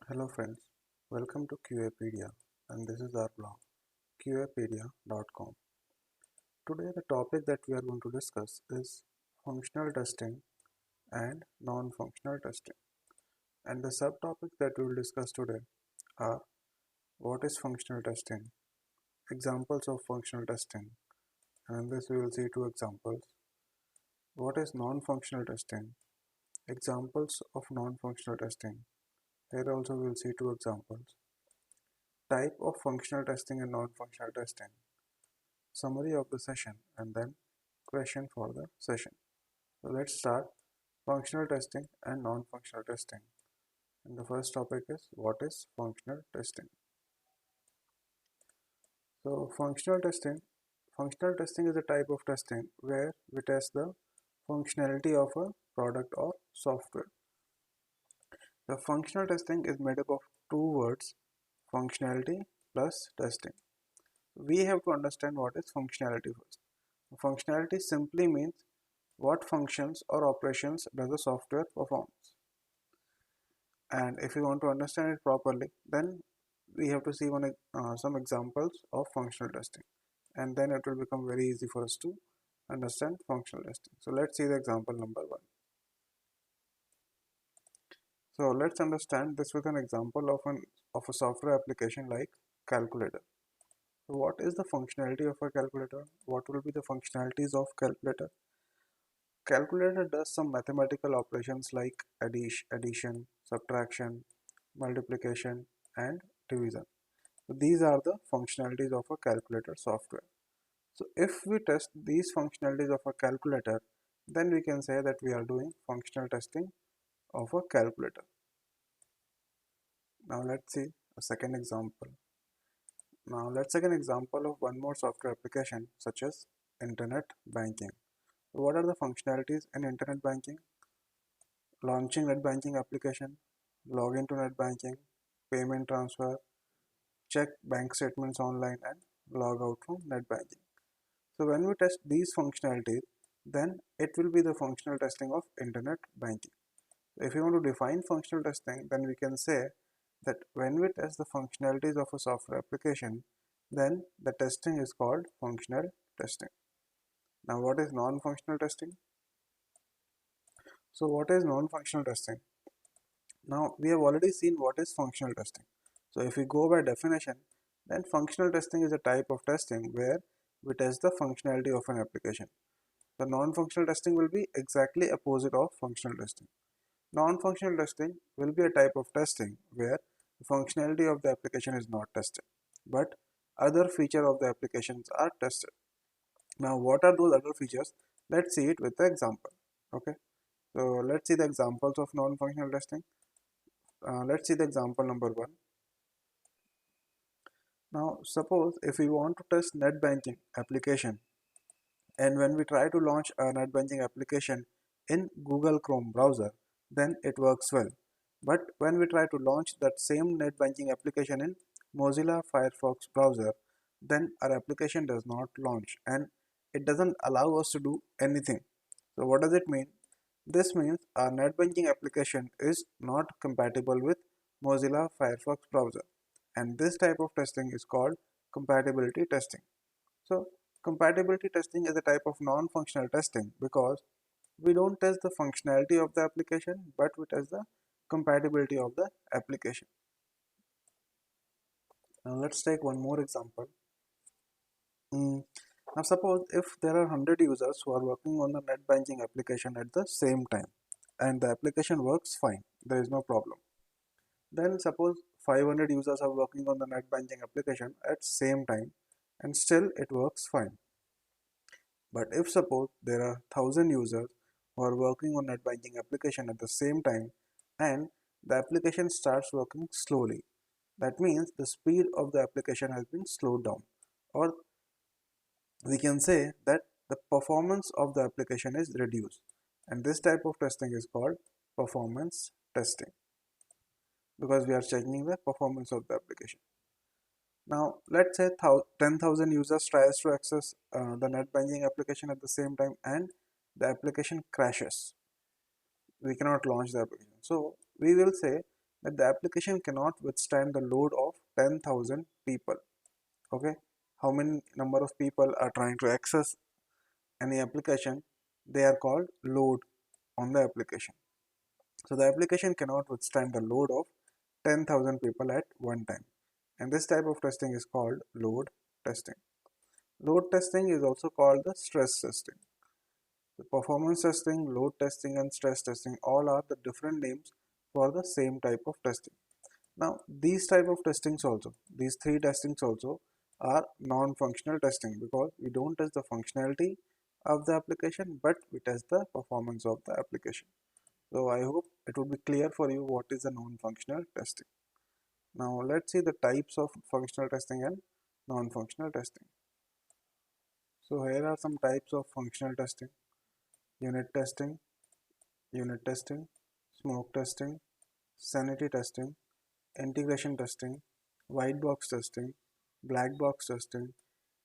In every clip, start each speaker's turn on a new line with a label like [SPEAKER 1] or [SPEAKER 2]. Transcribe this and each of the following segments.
[SPEAKER 1] Hello friends, welcome to QApedia and this is our blog qapedia.com. Today the topic that we are going to discuss is functional testing and non-functional testing. And the subtopics that we will discuss today are what is functional testing, examples of functional testing, and in this we will see two examples. What is non-functional testing, examples of non-functional testing. Here also we will see two examples. Type of functional testing and non-functional testing, summary of the session, and then question for the session. So let's start functional testing and non-functional testing. And the first topic is what is functional testing. So functional testing is a type of testing where we test the functionality of a product or software. The functional testing is made up of two words, functionality plus testing. We have to understand what is functionality first. Functionality simply means what functions or operations does the software performs. And if you want to understand it properly, then we have to see some examples of functional testing, and then it will become very easy for us to understand functional testing. So let's see the example number one. So let's understand this with an example of a software application like calculator. So what is the functionality of a calculator? What will be the functionalities of calculator? Calculator does some mathematical operations like addition, subtraction, multiplication, and division. So these are the functionalities of a calculator software. So if we test these functionalities of a calculator, then we can say that we are doing functional testing of a calculator. Now let's see a second example. Now let's take an example of one more software application such as internet banking. So what are the functionalities in internet banking? Launching net banking application, log into net banking, payment transfer, check bank statements online, and log out from net banking. So when we test these functionalities, then it will be the functional testing of internet banking. If you want to define functional testing, then we can say that when we test the functionalities of a software application, then the testing is called functional testing. Now what is non-functional testing? So what is non-functional testing? Now we have already seen what is functional testing. So if we go by definition, then functional testing is a type of testing where we test the functionality of an application. The non-functional testing will be exactly opposite of functional testing. Non-functional testing will be a type of testing where the functionality of the application is not tested, but other features of the applications are tested. Now what are those other features? Let's see it with the example. Okay, so let's see the examples of non-functional testing. Let's see the example number one. Now suppose if we want to test net banking application, and when we try to launch a net banking application in Google Chrome browser, then it works well. But when we try to launch that same net banking application in Mozilla Firefox browser, then our application does not launch and it doesn't allow us to do anything. So what does it mean? This means our net banking application is not compatible with Mozilla Firefox browser, and this type of testing is called compatibility testing. So compatibility testing is a type of non-functional testing because we don't test the functionality of the application, but we test the compatibility of the application. Now let's take one more example. Now suppose if there are 100 users who are working on the net banking application at the same time and the application works fine, there is no problem. Then suppose 500 users are working on the net banking application at same time and still it works fine. But if suppose there are 1000 users who are working on net banking application at the same time and the application starts working slowly, that means the speed of the application has been slowed down, or we can say that the performance of the application is reduced, and this type of testing is called performance testing because we are checking the performance of the application. Now let's say 10,000 users tries to access the net banking application at the same time and the application crashes. We cannot launch the application. So we will say that the application cannot withstand the load of 10,000 people. Okay, how many number of people are trying to access any application, they are called load on the application. So the application cannot withstand the load of 10,000 people at one time, and this type of testing is called load testing. Load testing is also called the stress testing. The performance testing, load testing, and stress testing all are the different names for the same type of testing. Now, these type of testings also, these three testings also are non-functional testing, because we don't test the functionality of the application, but we test the performance of the application. So I hope it would be clear for you what is a non-functional testing. Now let's see the types of functional testing and non-functional testing. So here are some types of functional testing: unit testing, smoke testing, sanity testing, integration testing, white box testing, black box testing,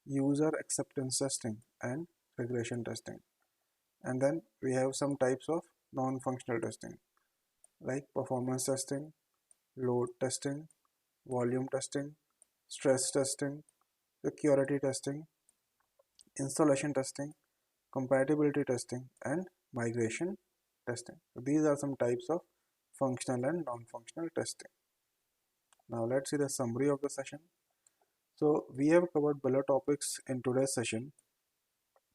[SPEAKER 1] user acceptance testing, and regression testing. And then we have some types of non-functional testing like performance testing, load testing, volume testing, stress testing, security testing, installation testing, compatibility testing, and migration testing. So these are some types of functional and non-functional testing. Now let's see the summary of the session. So we have covered below topics in today's session: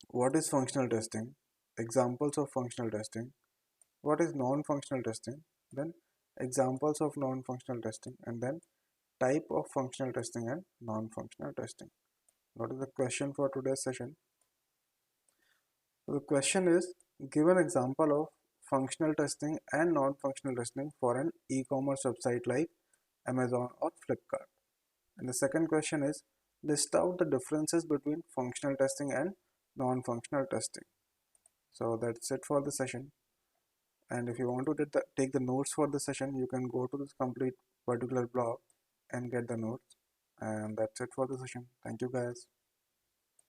[SPEAKER 1] what is functional testing, examples of functional testing, what is non-functional testing, then examples of non-functional testing, and then type of functional testing and non-functional testing. What is the question for today's session? So the question is, give an example of functional testing and non-functional testing for an e-commerce website like Amazon or Flipkart. And the second question is, list out the differences between functional testing and non-functional testing. So that's it for the session. And if you want to take the notes for the session, you can go to this complete particular blog and get the notes. And that's it for the session. Thank you guys.